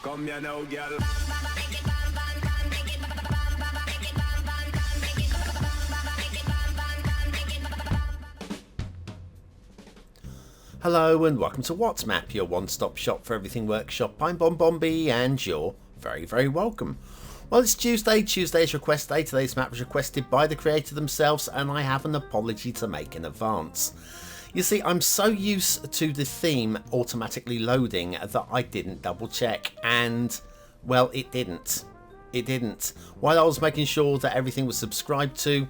Come here now, girl. Hello and welcome to What's Map, your one-stop shop for everything workshop. I'm BonBonB and you're very welcome. Well, it's Tuesday. Tuesday's request day. Today's map was requested by the creator themselves and I have an apology to make in advance. You see, I'm so used to the theme automatically loading that I didn't double check, and well, it didn't. While I was making sure that everything was subscribed to,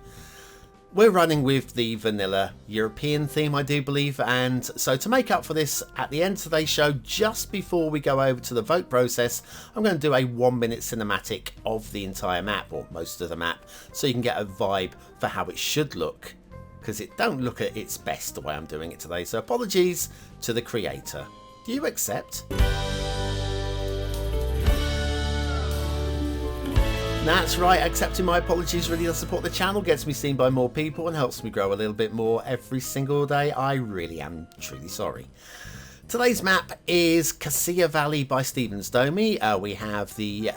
we're running with the vanilla European theme, I do believe, and so to make up for this, at the end of today's show, just before we go over to the vote process, I'm going to do a 1-minute cinematic of the entire map, or most of the map, so you can get a vibe for how it should look, because it don't look at its best the way I'm doing it today, so apologies to the creator. Do you accept? That's right, accepting my apologies really does support the channel, gets me seen by more people and helps me grow a little bit more every single day. I really am truly sorry. Today's map is Cassia Valley by stevensdomi. We have the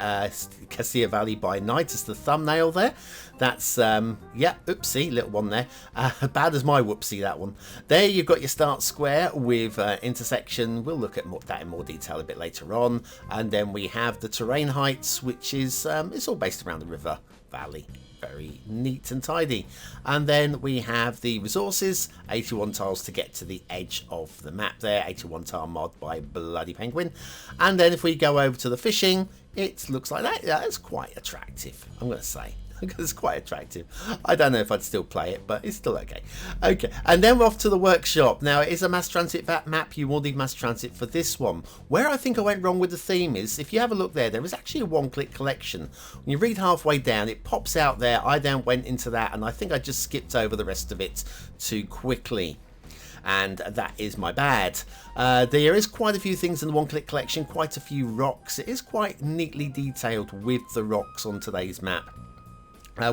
Cassia Valley by night as the thumbnail there. That's, yeah, oopsie, little one there. Bad as my whoopsie, that one. There you've got your start square with intersection. We'll look at that in more detail a bit later on. And then we have the terrain heights, which is, it's all based around the river valley. Very neat and tidy. And then we have the resources, 81 tiles to get to the edge of the map there, 81 tile mod by Bloody Penguin. And then if we go over to the fishing, it looks like that. Yeah, it's quite attractive, I'm going to say. It's quite attractive. I don't know if I'd still play it, but it's still okay. Okay, and then we're off to the workshop. Now, it is a mass transit map. You will need mass transit for this one. Where I think I went wrong with the theme is, if you have a look there is actually a one-click collection. When you read halfway down, it pops out there. I then went into that, and I think I just skipped over the rest of it too quickly. And that is my bad. There is quite a few things in the one-click collection, quite a few rocks. It is quite neatly detailed with the rocks on today's map.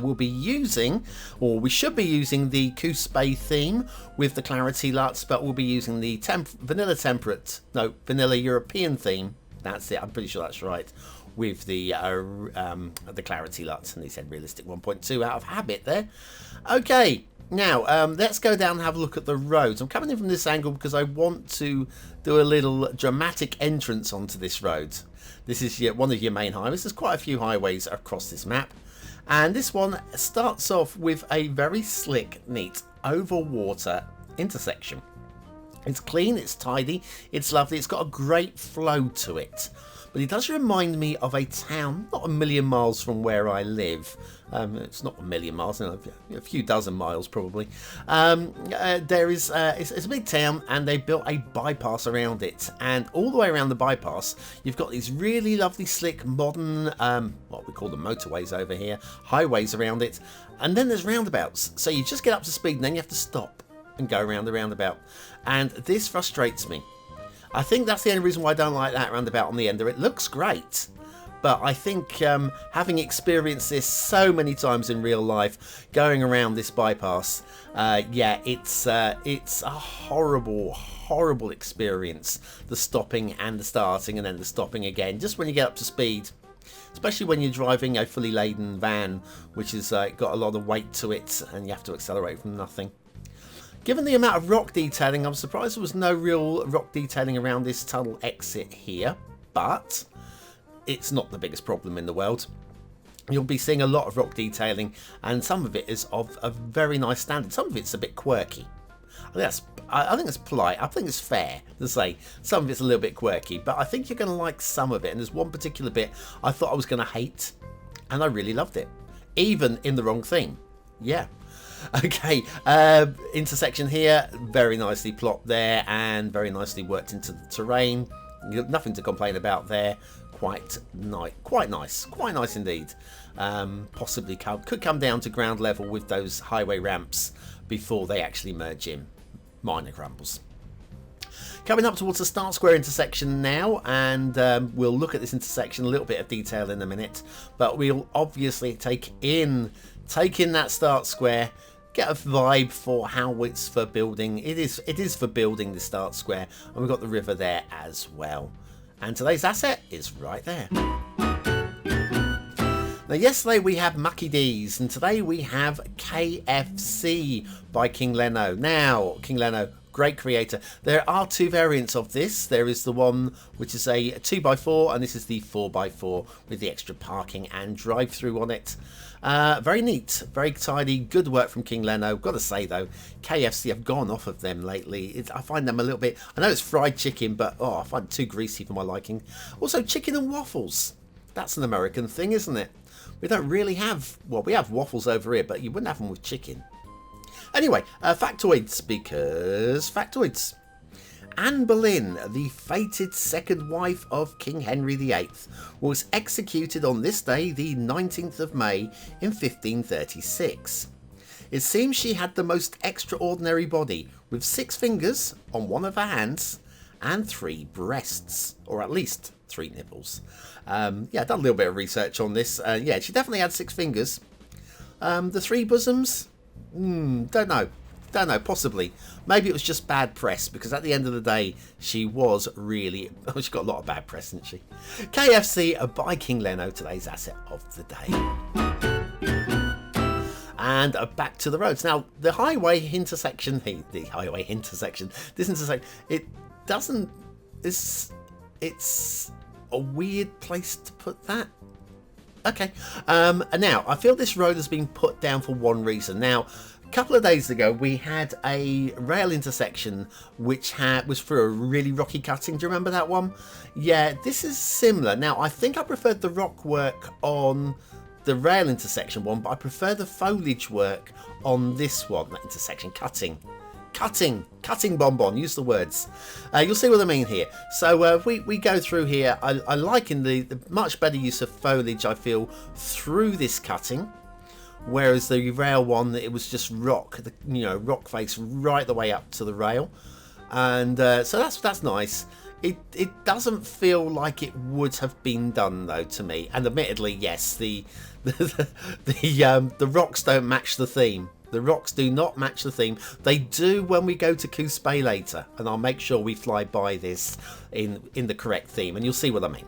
We'll be using, or we should be using, the Coos theme with the clarity LUTs, but we'll be using the vanilla European theme. That's it, I'm pretty sure that's right, with the clarity LUTs, and he said realistic 1.2 out of habit there. Okay, now let's go down and have a look at the roads. I'm coming in from this angle because I want to do a little dramatic entrance onto this road. This is one of your main highways. There's quite a few highways across this map. And this one starts off with a very slick, neat, over water intersection. It's clean, it's tidy, it's lovely, it's got a great flow to it. But it does remind me of a town, not a million miles from where I live. It's not a million miles, a few dozen miles probably. It's a big town, and they built a bypass around it. And all the way around the bypass, you've got these really lovely, slick, modern, what we call the motorways over here, highways around it. And then there's roundabouts. So you just get up to speed, and then you have to stop and go around the roundabout. And this frustrates me. I think that's the only reason why I don't like that roundabout on the end there. It looks great, but I think having experienced this so many times in real life, going around this bypass, yeah, it's a horrible experience. The stopping and the starting and then the stopping again, just when you get up to speed. Especially when you're driving a fully laden van, which has got a lot of weight to it, and you have to accelerate from nothing. Given the amount of rock detailing, I'm surprised there was no real rock detailing around this tunnel exit here, but it's not the biggest problem in the world. You'll be seeing a lot of rock detailing, and some of it is of a very nice standard. Some of it's a bit quirky. I think it's polite. I think it's fair to say some of it's a little bit quirky, but I think you're going to like some of it. And there's one particular bit I thought I was going to hate, and I really loved it, even in the wrong theme. Yeah. Okay, intersection here, very nicely plopped there and very nicely worked into the terrain. Nothing to complain about there. Quite nice indeed. Possibly could come down to ground level with those highway ramps before they actually merge in. Minor grumbles. Coming up towards the start square intersection now, and we'll look at this intersection, a little bit of detail in a minute, but we'll obviously take in that start square, get a vibe for how it's for building. It is for building the start square, and we've got the river there as well. And today's asset is right there. Now, yesterday we had Mucky D's, and today we have KFC by KingLeno. Now, KingLeno, great creator. There are two variants of this. There is the one which is a 2x4, and this is the 4x4 with the extra parking and drive-through on it. Very neat, very tidy, good work from KingLeno. Got to say though, KFC, I've gone off of them lately. I find them a little bit, I know it's fried chicken, but I find it too greasy for my liking. Also, chicken and waffles. That's an American thing, isn't it? We don't really have, well, we have waffles over here, but you wouldn't have them with chicken. Anyway, factoids, because factoids. Anne Boleyn, the fated second wife of King Henry VIII, was executed on this day, the 19th of May in 1536. It seems she had the most extraordinary body, with 6 fingers on one of her hands and 3 breasts, or at least 3 nipples. Yeah, I've done a little bit of research on this. Yeah, she definitely had 6 fingers. The 3 bosoms? Don't know, possibly. Maybe it was just bad press, because at the end of the day, she was really, she got a lot of bad press, didn't she? KFC by KingLeno, today's asset of the day. And back to the roads. Now, the highway intersection, this intersection, it doesn't, it's a weird place to put that. Okay, now I feel this road has been put down for one reason. Now, a couple of days ago we had a rail intersection which was for a really rocky cutting. Do you remember that one? Yeah, this is similar. Now, I think I preferred the rock work on the rail intersection one, but I prefer the foliage work on this one, that intersection cutting. Cutting BonBonB, use the words. You'll see what I mean here. So we go through here. I like in the much better use of foliage, I feel, through this cutting, whereas the rail one, it was just rock, rock face right the way up to the rail, and so that's nice. It doesn't feel like it would have been done though to me, and admittedly, yes, the rocks don't match the theme. The rocks do not match the theme. They do when we go to Coupé later, and I'll make sure we fly by this in the correct theme, and you'll see what I mean.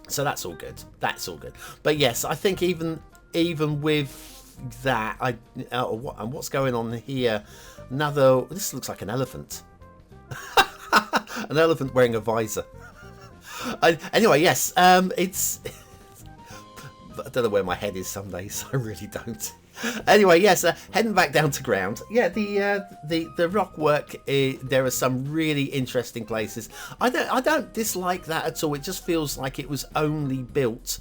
So that's all good. That's all good. But yes, I think even with that, what's going on here? This looks like an elephant. An elephant wearing a visor. Anyway, yes, it's. I don't know where my head is some days. I really don't. Anyway, yes, heading back down to ground. Yeah, the rock work. There are some really interesting places. I don't dislike that at all. It just feels like it was only built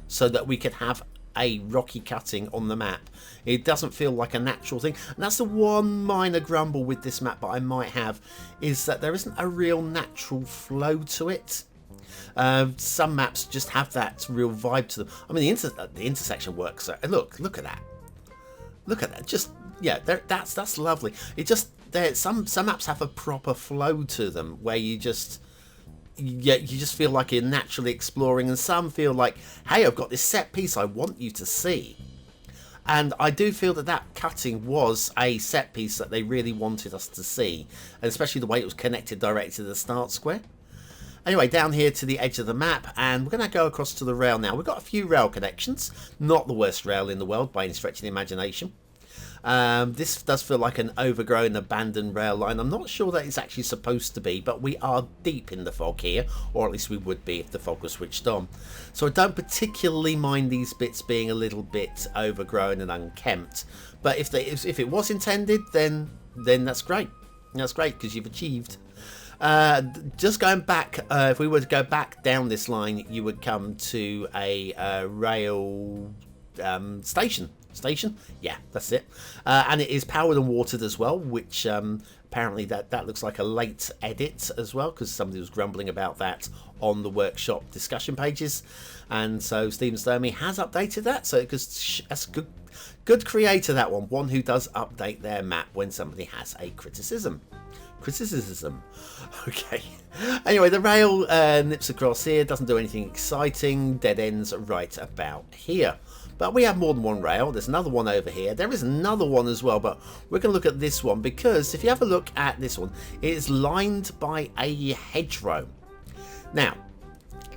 so that we could have a rocky cutting on the map. It doesn't feel like a natural thing, and that's the one minor grumble with this map that I might have, is that there isn't a real natural flow to it. Some maps just have that real vibe to them. I mean, the intersection works. Look at that. Look at that. Just, yeah, that's lovely. It just, some maps have a proper flow to them where you just feel like you're naturally exploring, and some feel like, hey, I've got this set piece I want you to see. And I do feel that cutting was a set piece that they really wanted us to see, and especially the way it was connected directly to the start square. Anyway, down here to the edge of the map, and we're going to go across to the rail now. We've got a few rail connections. Not the worst rail in the world by any stretch of the imagination. This does feel like an overgrown, abandoned rail line. I'm not sure that it's actually supposed to be, but we are deep in the fog here, or at least we would be if the fog was switched on. So I don't particularly mind these bits being a little bit overgrown and unkempt. But if it was intended, then that's great. That's great, because you've achieved. Just going back, if we were to go back down this line, you would come to a rail station. Yeah, that's it. And it is powered and watered as well, which apparently that looks like a late edit as well, because somebody was grumbling about that on the workshop discussion pages, and so stevensdomi has updated that. So because that's a good creator, that one who does update their map when somebody has a criticism. Okay, anyway, the rail nips across here, doesn't do anything exciting, dead ends right about here. But we have more than one rail. There's another one over here. There is another one as well, but we're going to look at this one, because if you have a look at this one, it is lined by a hedgerow. Now,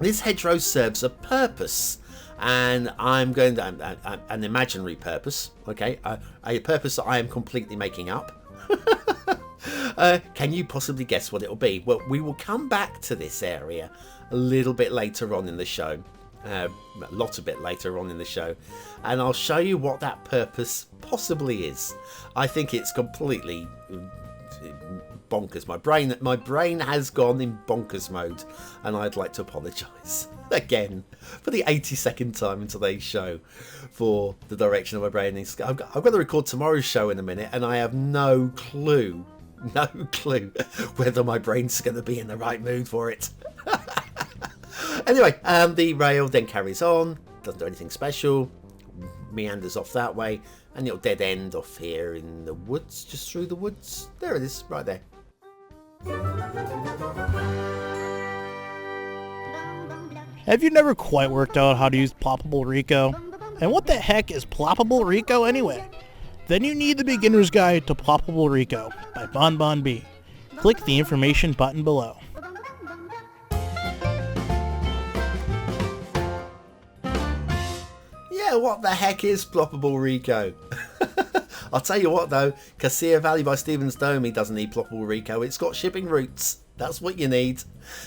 This hedgerow serves a purpose, and I'm going to an imaginary purpose, okay, a purpose that I am completely making up. Can you possibly guess what it'll be? Well, we will come back to this area a little bit later on in the show, a lot a bit later on in the show, and I'll show you what that purpose possibly is. I think it's completely bonkers. My brain has gone in bonkers mode, and I'd like to apologise again for the 82nd time in today's show for the direction of my brain. I've got to record tomorrow's show in a minute, and I have no clue whether my brain's going to be in the right mood for it. Anyway, the rail then carries on, doesn't do anything special, meanders off that way, and it'll dead end off here in the woods, just through the woods. There it is, right there. Have you never quite worked out how to use Ploppable Rico? And what the heck is Ploppable Rico anyway? Then you need the Beginner's Guide to Ploppable Rico by BonBonB. Click the information button below. Yeah, what the heck is Ploppable Rico? I'll tell you what though, Cassia Valley by stevensdomi doesn't need Ploppable Rico. It's got shipping routes. That's what you need.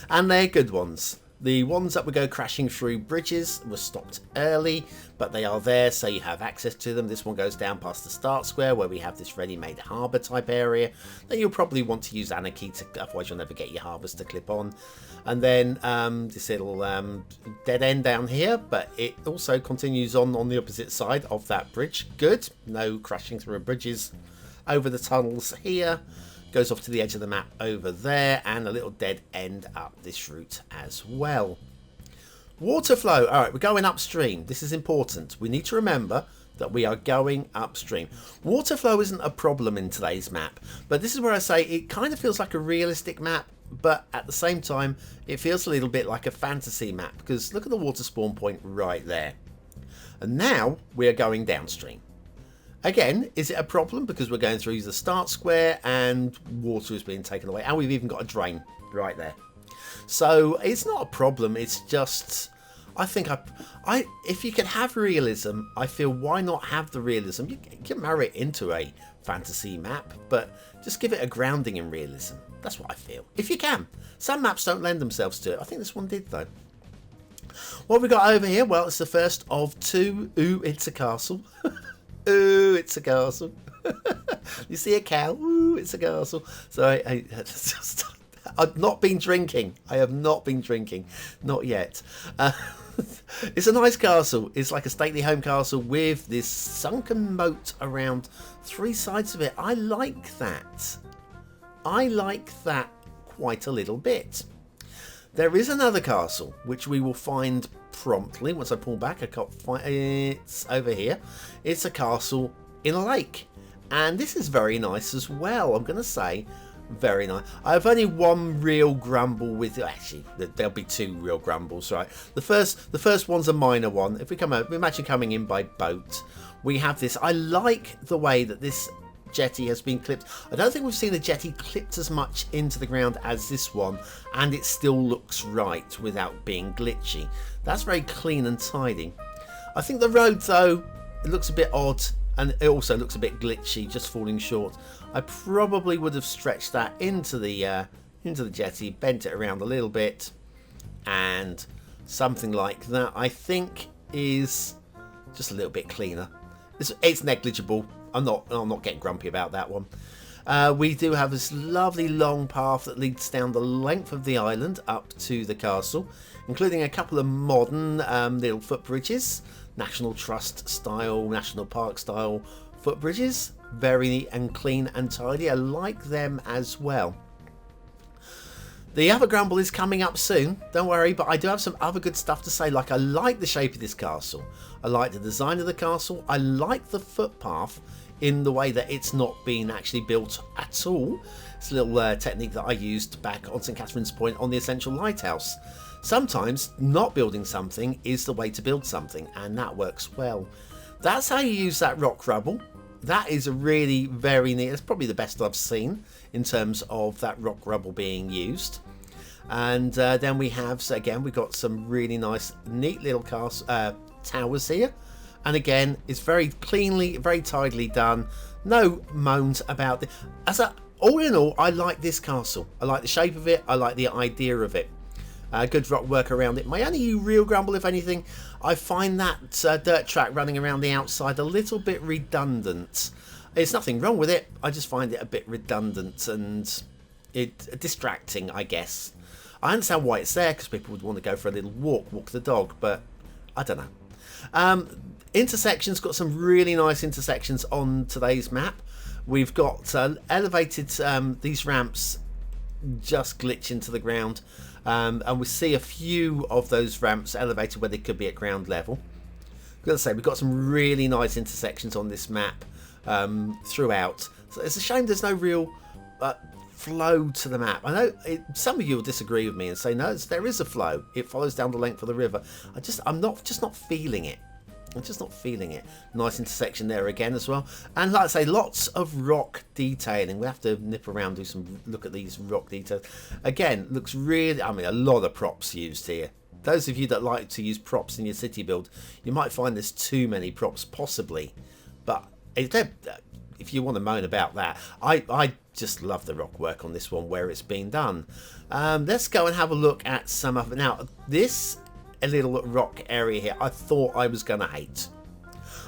And they're good ones. The ones that would go crashing through bridges were stopped early, but they are there, so you have access to them. This one goes down past the start square where we have this ready-made harbour type area. Then you'll probably want to use Anarchy, otherwise you'll never get your harbours to clip on. And then this little dead end down here, but it also continues on the opposite side of that bridge. Good, no crashing through bridges over the tunnels here. Goes off to the edge of the map over there, and a little dead end up this route as well. Water flow. All right, we're going upstream. This is important. We need to remember that we are going upstream. Water flow isn't a problem in today's map, but this is where I say it kind of feels like a realistic map, but at the same time it feels a little bit like a fantasy map, because look at the water spawn point right there. And now we are going downstream. Again, is it a problem because we're going through the start square and water is being taken away, and we've even got a drain right there. So it's not a problem. It's just, I think if you can have realism, I feel why not have the realism? You can marry it into a fantasy map, but just give it a grounding in realism. That's what I feel. If you can. Some maps don't lend themselves to it. I think this one did though. What have we got over here? Well, it's the first of two. Ooh, it's a castle. Ooh, it's a castle. You see a cow? Ooh, it's a castle. So I've not been drinking. I have not been drinking. Not yet. It's a nice castle. It's like a stately home castle with this sunken moat around three sides of it. I like that. I like that quite a little bit. There is another castle, which we will find promptly once I pull back. I can't find it's over here. It's a castle in a lake, and this is very nice as well. I'm going to say very nice. I have only one real grumble with it. Actually, there'll be two real grumbles, right? The first one's a minor one. If we imagine coming in by boat, we have this. I like the way that this jetty has been clipped. I don't think we've seen a jetty clipped as much into the ground as this one, and it still looks right without being glitchy. That's very clean and tidy. I think the road though, it looks a bit odd, and it also looks a bit glitchy, just falling short. I probably would have stretched that into the jetty, bent it around a little bit, and something like that I think is just a little bit cleaner. It's negligible. I'm not getting grumpy about that one. We do have this lovely long path that leads down the length of the island up to the castle, including a couple of modern little footbridges, National Trust style, National Park style footbridges. Very neat and clean and tidy. I like them as well. The other grumble is coming up soon, don't worry, but I do have some other good stuff to say. Like, I like the shape of this castle. I like the design of the castle. I like the footpath in the way that it's not been actually built at all. It's a little technique that I used back on St. Catherine's Point on the Essential Lighthouse. Sometimes not building something is the way to build something, and that works well. That's how you use that rock rubble. That is a really very neat, it's probably the best I've seen in terms of that rock rubble being used. And then we have, so again, we've got some really nice, neat little towers here. And again, it's very cleanly, very tidily done. No moans about it. All in all, I like this castle. I like the shape of it. I like the idea of it. Good rock work around it. My only real grumble, if anything, I find that dirt track running around the outside a little bit redundant. There's nothing wrong with it. I just find it a bit redundant and distracting, I guess. I understand why it's there, because people would want to go for a little walk the dog, but I don't know. Intersections, got some really nice intersections on today's map. We've got elevated, these ramps just glitch into the ground, and we see a few of those ramps elevated where they could be at ground level. I've got to say, we've got some really nice intersections on this map throughout. So it's a shame there's no real flow to the map. I know some of you will disagree with me and say no, there is a flow. It follows down the length of the river. I'm not feeling it. I'm just not feeling it. Nice intersection there again as well. And like I say, lots of rock detailing. We have to nip around, look at these rock details. Again, looks really, I mean, a lot of props used here. Those of you that like to use props in your city build, you might find there's too many props possibly. But if you want to moan about that, I just love the rock work on this one where it's been done. Let's go and have a look at some of it. Now, this a little rock area here I thought I was gonna hate.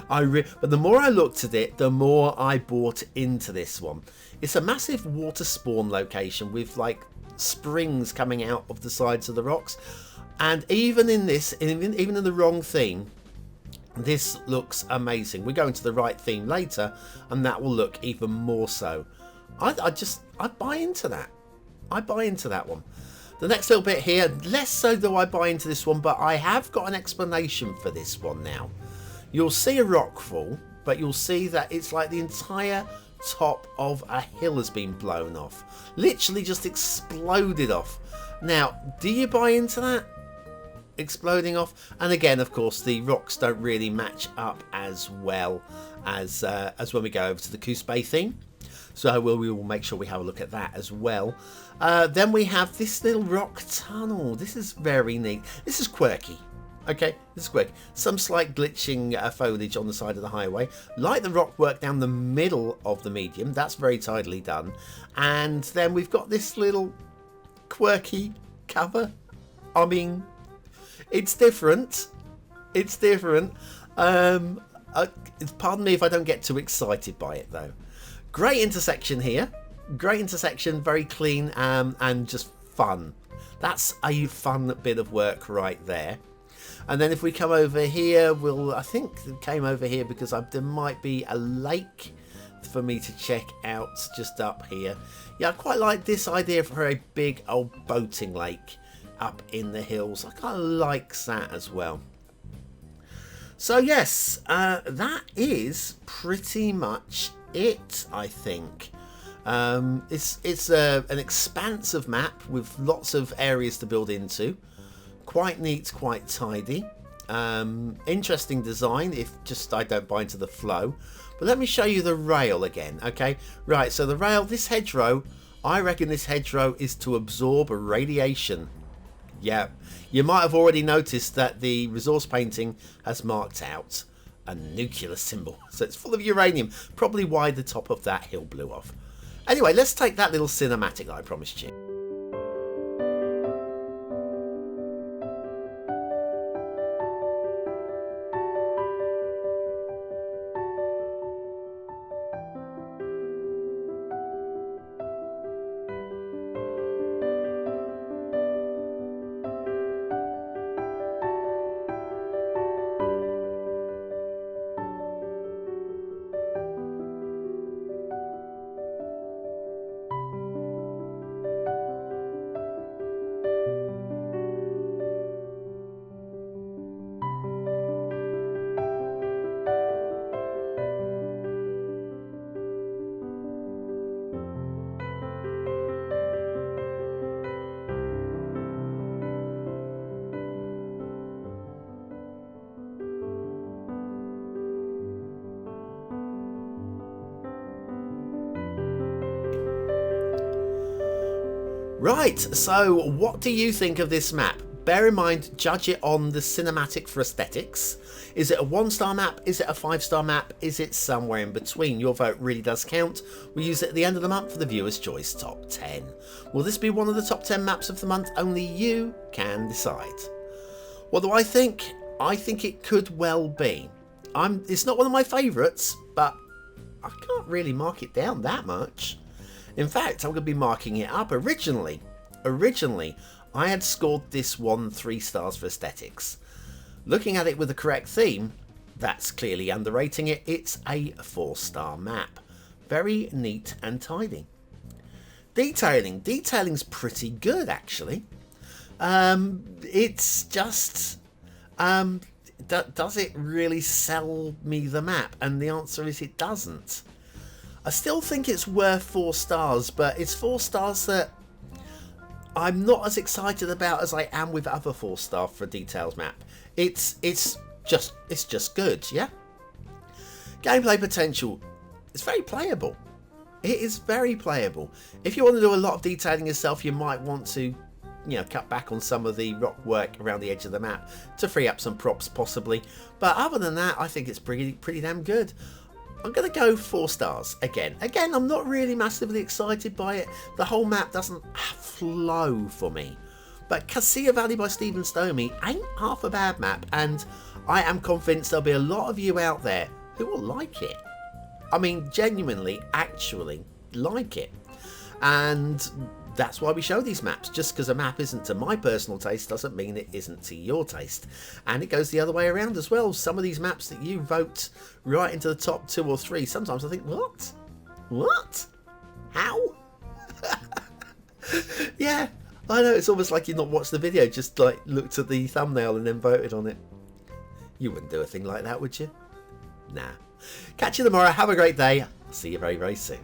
But the more I looked at it, the more I bought into this one. It's a massive water spawn location with like springs coming out of the sides of the rocks, and even in this, even in the wrong theme, this looks amazing. We go into the right theme later and that will look even more so. I buy into that. I buy into that one. The next little bit here, less so do I buy into this one, but I have got an explanation for this one now. You'll see a rock fall, but you'll see that it's like the entire top of a hill has been blown off. Literally just exploded off. Now, do you buy into that? Exploding off? And again, of course, the rocks don't really match up as well as when we go over to the Coos Bay theme. So we will make sure we have a look at that as well. Then we have this little rock tunnel. This is very neat. This is quirky. Okay, this is quirky. Some slight glitching foliage on the side of the highway. Like the rock work down the middle of the medium. That's very tidily done. And then we've got this little quirky cover. I mean, it's different. It's different. Pardon me if I don't get too excited by it though. Great intersection here. Great intersection, very clean and just fun. That's a fun bit of work right there. And then if we come over here, I think it came over here because there might be a lake for me to check out just up here. Yeah, I quite like this idea for a big old boating lake up in the hills. I kind of like that as well. So yes, that is pretty much it, I think. It's an expansive map with lots of areas to build into. Quite neat, quite tidy. Interesting design, if just I don't buy into the flow. But let me show you the rail again, okay? Right, so the rail, this hedgerow, I reckon this hedgerow is to absorb radiation. Yeah, you might have already noticed that the resource painting has marked out a nuclear symbol. So it's full of uranium, probably why the top of that hill blew off. Anyway, let's take that little cinematic that I promised you. Right, so what do you think of this map? Bear in mind, judge it on the cinematic for aesthetics. Is it a 1-star map? Is it a 5-star map? Is it somewhere in between? Your vote really does count. We use it at the end of the month for the Viewer's Choice Top 10. Will this be one of the top 10 maps of the month? Only you can decide. What do I think? I think it could well be. It's not one of my favourites, but I can't really mark it down that much. In fact, I'm going to be marking it up. Originally, I had scored this one 3 stars for aesthetics. Looking at it with the correct theme, that's clearly underrating it. It's a 4-star map. Very neat and tidy. Detailing's pretty good, actually. It's just, does it really sell me the map? And the answer is it doesn't. I still think it's worth 4 stars, but it's 4 stars that I'm not as excited about as I am with other 4-star for details map. It's just good, yeah. Gameplay potential. It's very playable. It is very playable. If you want to do a lot of detailing yourself, you might want to, cut back on some of the rock work around the edge of the map to free up some props possibly. But other than that, I think it's pretty damn good. I'm going to go 4 stars again. I'm not really massively excited by it. The whole map doesn't flow for me. But Cassia Valley by stevensdomi ain't half a bad map, and I am convinced there'll be a lot of you out there who will like it. I mean, genuinely, actually like it. And that's why we show these maps. Just because a map isn't to my personal taste doesn't mean it isn't to your taste. And it goes the other way around as well. Some of these maps that you vote right into the top 2 or 3, sometimes I think, what? What? How? Yeah, I know, it's almost like you've not watched the video, just like looked at the thumbnail and then voted on it. You wouldn't do a thing like that, would you? Nah. Catch you tomorrow. Have a great day. See you very, very soon.